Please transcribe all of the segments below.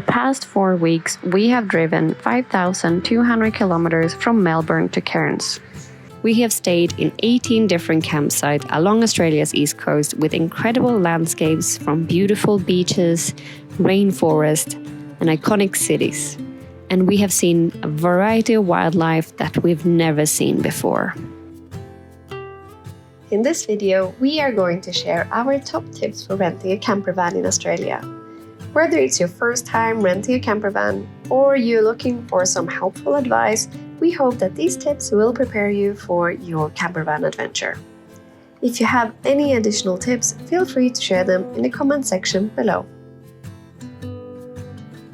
the past 4 weeks, we have driven 5,200 kilometers from Melbourne to Cairns. We have stayed in 18 different campsites along Australia's east coast with incredible landscapes from beautiful beaches, rainforest, and iconic cities. And we have seen a variety of wildlife that we've never seen before. In this video, we are going to share our top tips for renting a campervan in Australia. Whether it's your first time renting a campervan or you're looking for some helpful advice, we hope that these tips will prepare you for your campervan adventure. If you have any additional tips, feel free to share them in the comment section below.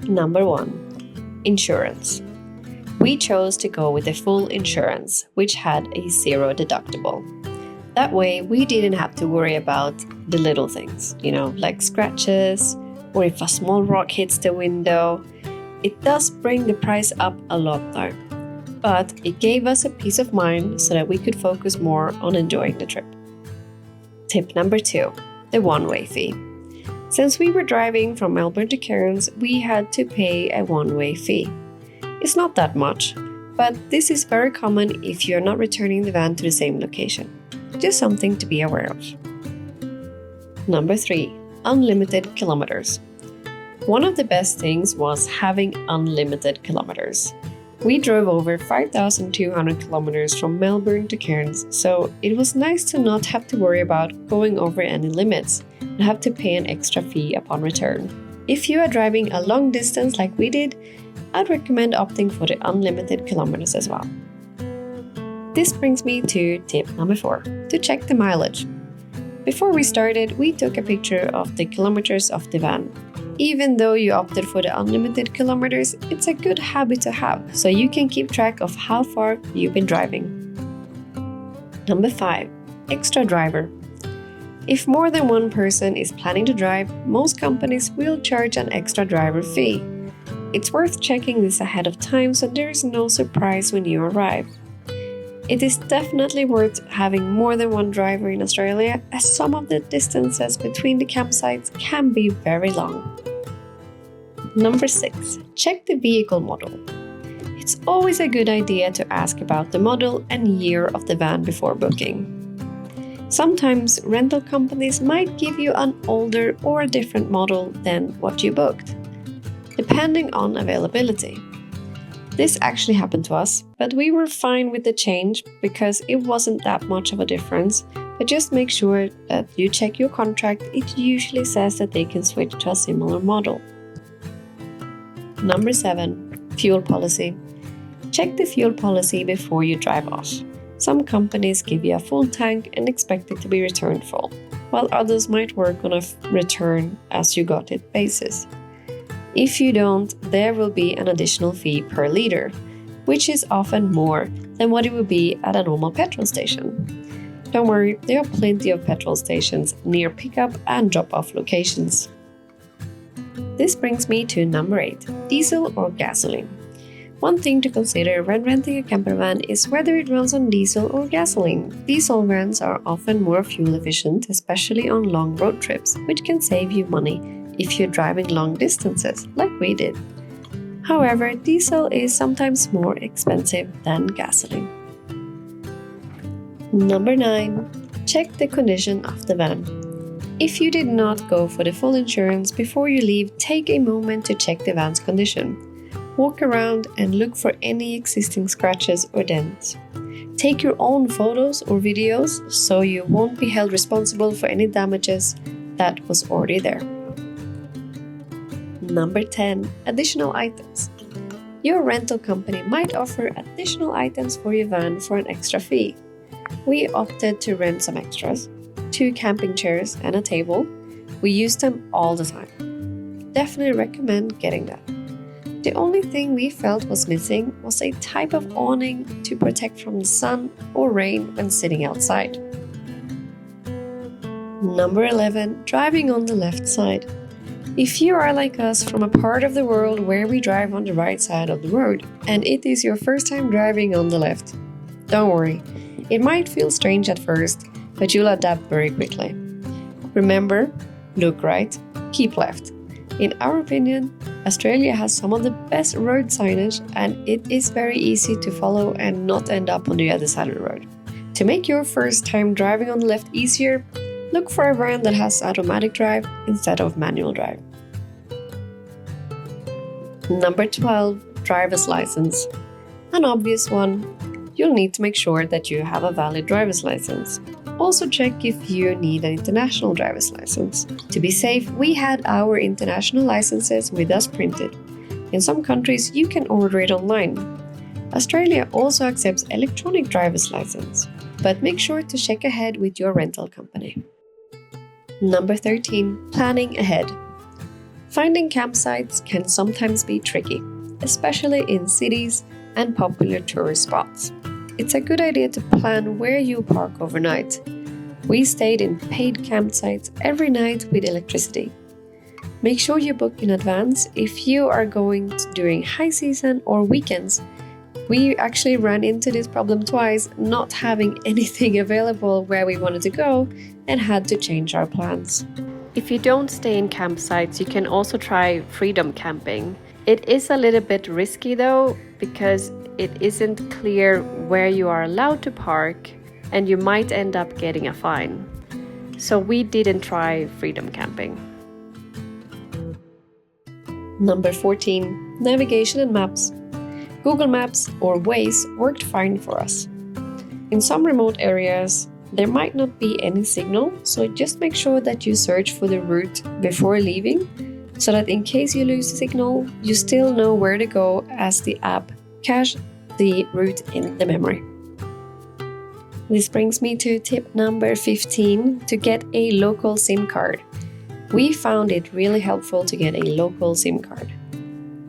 Number 1. Insurance. We chose to go with the full insurance, which had a 0 deductible. That way, we didn't have to worry about the little things, like scratches, or if a small rock hits the window. It does bring the price up a lot though, but it gave us a peace of mind so that we could focus more on enjoying the trip. Tip number 2, the one-way fee. Since we were driving from Melbourne to Cairns, we had to pay a one-way fee. It's not that much, but this is very common if you're not returning the van to the same location. Just something to be aware of. Number 3, unlimited kilometers. One of the best things was having unlimited kilometers. We drove over 5,200 kilometers from Melbourne to Cairns, so it was nice to not have to worry about going over any limits and have to pay an extra fee upon return. If you are driving a long distance like we did, I'd recommend opting for the unlimited kilometers as well. This brings me to tip number 4, to check the mileage. Before we started, we took a picture of the kilometers of the van. Even though you opted for the unlimited kilometers, it's a good habit to have, so you can keep track of how far you've been driving. Number 5, extra driver. If more than one person is planning to drive, most companies will charge an extra driver fee. It's worth checking this ahead of time so there is no surprise when you arrive. It is definitely worth having more than one driver in Australia, as some of the distances between the campsites can be very long. Number 6, check the vehicle model. It's always a good idea to ask about the model and year of the van before booking. Sometimes rental companies might give you an older or a different model than what you booked, depending on availability. This actually happened to us, but we were fine with the change because it wasn't that much of a difference. But just make sure that you check your contract. It usually says that they can switch to a similar model. Number 7, fuel policy. Check the fuel policy before you drive off. Some companies give you a full tank and expect it to be returned full, while others might work on a return as you got it basis. If you don't, there will be an additional fee per liter, which is often more than what it would be at a normal petrol station. Don't worry, there are plenty of petrol stations near pickup and drop-off locations. This brings me to number 8, diesel or gasoline. One thing to consider when renting a campervan is whether it runs on diesel or gasoline. Diesel vans are often more fuel efficient, especially on long road trips, which can save you money if you're driving long distances, like we did. However, diesel is sometimes more expensive than gasoline. Number 9, check the condition of the van. If you did not go for the full insurance before you leave, take a moment to check the van's condition. Walk around and look for any existing scratches or dents. Take your own photos or videos so you won't be held responsible for any damages that was already there. Number 10, additional items. Your rental company might offer additional items for your van for an extra fee. We opted to rent some extras, 2 camping chairs and a table. We use them all the time. Definitely recommend getting that. The only thing we felt was missing was a type of awning to protect from the sun or rain when sitting outside. Number 11, driving on the left side. If you are like us from a part of the world where we drive on the right side of the road and it is your first time driving on the left, don't worry. It might feel strange at first, but you'll adapt very quickly. Remember, look right, keep left. In our opinion, Australia has some of the best road signage, and it is very easy to follow and not end up on the other side of the road. To make your first time driving on the left easier, look for a van that has automatic drive instead of manual drive. Number 12, driver's license. An obvious one. You'll need to make sure that you have a valid driver's license. Also check if you need an international driver's license. To be safe, we had our international licenses with us printed. In some countries, you can order it online. Australia also accepts electronic driver's license, but make sure to check ahead with your rental company. Number 13, planning ahead. Finding campsites can sometimes be tricky, especially in cities and popular tourist spots. It's a good idea to plan where you park overnight. We stayed in paid campsites every night with electricity. Make sure you book in advance if you are going during high season or weekends. We actually ran into this problem twice, not having anything available where we wanted to go and had to change our plans. If you don't stay in campsites, you can also try freedom camping. It is a little bit risky though, because it isn't clear where you are allowed to park and you might end up getting a fine. So we didn't try freedom camping. Number 14, navigation and maps. Google Maps or Waze worked fine for us. In some remote areas, there might not be any signal, so just make sure that you search for the route before leaving, so that in case you lose the signal, you still know where to go as the app caches the route in the memory. This brings me to tip number 15, to get a local SIM card. We found it really helpful to get a local SIM card.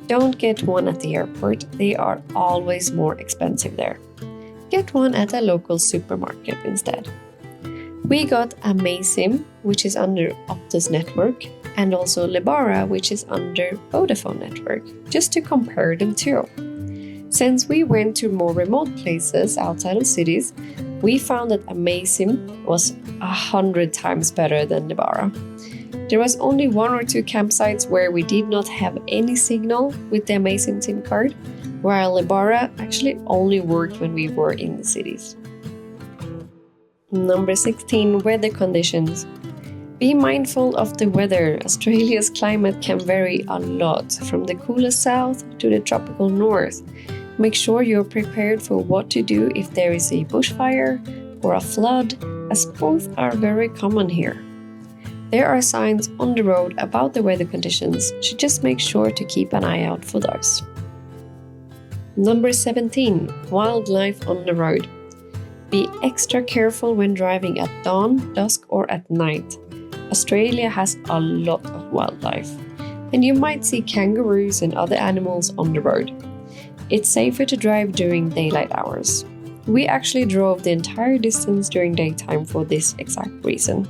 Don't get one at the airport, they are always more expensive there. Get one at a local supermarket instead. We got a Maysim, which is under Optus network, and also Lebara, which is under Vodafone network, just to compare them too. Since we went to more remote places outside of cities, we found that a Maysim was 100 times better than Lebara. There was only 1 or 2 campsites where we did not have any signal with the Maysim SIM card, while Lebara actually only worked when we were in the cities. Number 16, weather conditions. Be mindful of the weather. Australia's climate can vary a lot, from the coolest south to the tropical north. Make sure you're prepared for what to do if there is a bushfire or a flood, as both are very common here. There are signs on the road about the weather conditions, so just make sure to keep an eye out for those. Number 17, wildlife on the road. Be extra careful when driving at dawn, dusk, or at night. Australia has a lot of wildlife, and you might see kangaroos and other animals on the road. It's safer to drive during daylight hours. We actually drove the entire distance during daytime for this exact reason.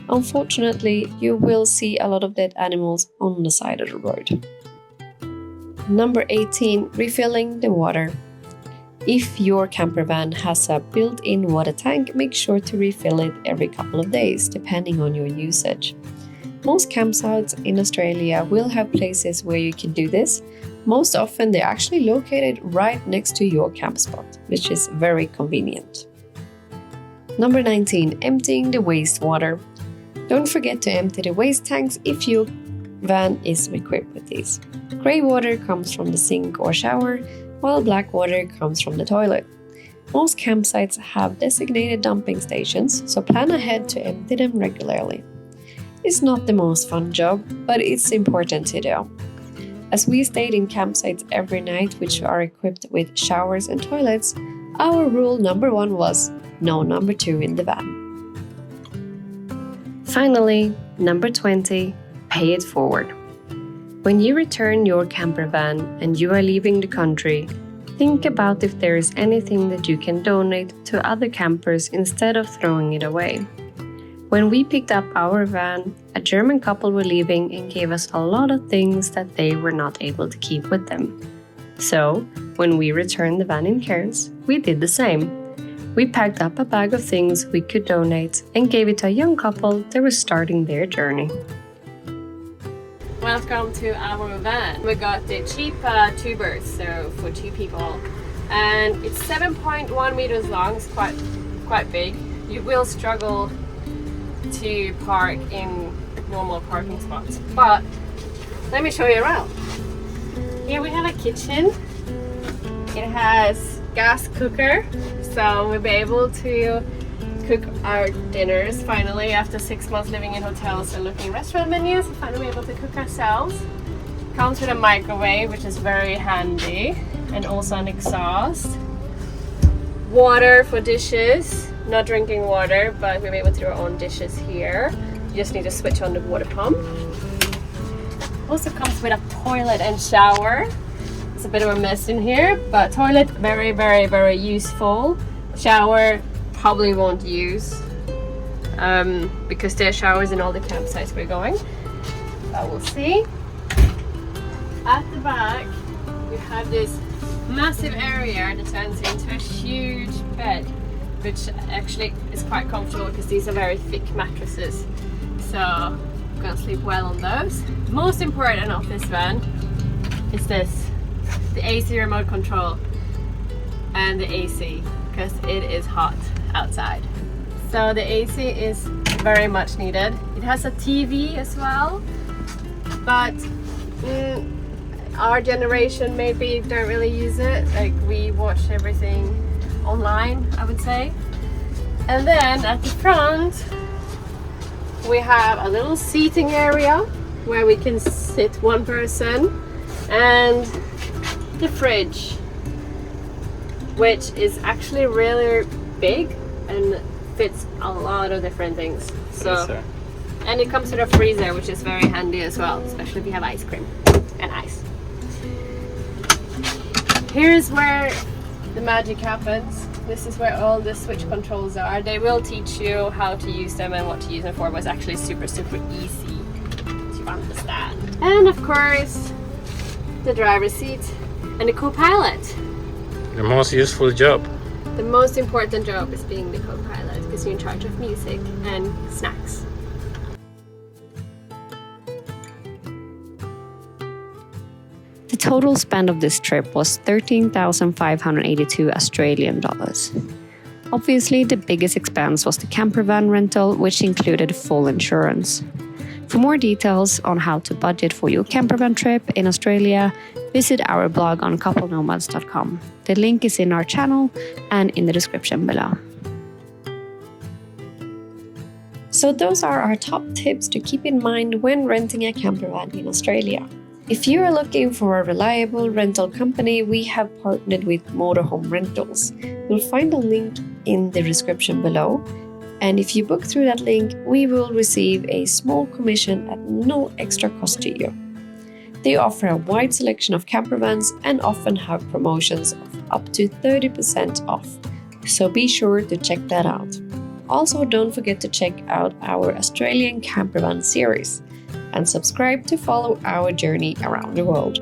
Unfortunately, you will see a lot of dead animals on the side of the road. Number 18, refilling the water. If your campervan has a built-in water tank, make sure to refill it every couple of days, depending on your usage. Most campsites in Australia will have places where you can do this. Most often, they're actually located right next to your camp spot, which is very convenient. Number 19, emptying the wastewater. Don't forget to empty the waste tanks if your van is equipped with these. Grey water comes from the sink or shower, while black water comes from the toilet. Most campsites have designated dumping stations, so plan ahead to empty them regularly. It's not the most fun job, but it's important to do. As we stayed in campsites every night which are equipped with showers and toilets, our rule number 1 was no number 2 in the van. Finally, number 20, pay it forward. When you return your campervan and you are leaving the country, think about if there is anything that you can donate to other campers instead of throwing it away. When we picked up our van, a German couple were leaving and gave us a lot of things that they were not able to keep with them. So, when we returned the van in Cairns, we did the same. We packed up a bag of things we could donate and gave it to a young couple that was starting their journey. welcome to our van. We got the cheap two berths, so for two people, and it's 7.1 meters long. It's quite big. You will struggle to park in normal parking spots, but let me show you around. Here we have a kitchen. It has gas cooker, so we'll be able to cook our dinners finally after 6 months living in hotels and looking at restaurant menus. We'll finally be able to cook ourselves. Comes with a microwave, which is very handy, and also an exhaust. Water for dishes, not drinking water, but we'll be able to do our own dishes here. You just need to switch on the water pump. Also comes with a toilet and shower. It's a bit of a mess in here, but toilet very useful. Shower probably won't use because there are showers in all the campsites we're going, but we'll see. At the back you have this massive area that turns into a huge bed, which actually is quite comfortable because these are very thick mattresses, so I'm gonna sleep well on those. Most important of this van is this, the AC remote control and the AC, because it is hot outside. So the AC is very much needed. It has a TV as well, but our generation maybe don't really use it. Like, we watch everything online, I would say. And then at the front we have a little seating area where we can sit one person, and the fridge, which is actually really big and fits a lot of different things. So, and it comes with a freezer, which is very handy as well, especially if you have ice cream and ice. Here's where the magic happens. This is where all the switch controls are. They will teach you how to use them and what to use them for, but it's actually super easy to understand. And of course, the driver's seat and the co-pilot. The most useful job. The most important job is being the co-pilot, because you're in charge of music and snacks. The total spend of this trip was 13,582 Australian dollars. Obviously, the biggest expense was the campervan rental, which included full insurance. For more details on how to budget for your campervan trip in Australia, visit our blog on couplenomads.com. The link is in our channel and in the description below. So those are our top tips to keep in mind when renting a campervan in Australia. If you are looking for a reliable rental company, we have partnered with Motorhome Rentals. You'll find a link in the description below. And if you book through that link, we will receive a small commission at no extra cost to you. They offer a wide selection of campervans and often have promotions of up to 30% off. So be sure to check that out. Also, don't forget to check out our Australian campervan series and subscribe to follow our journey around the world.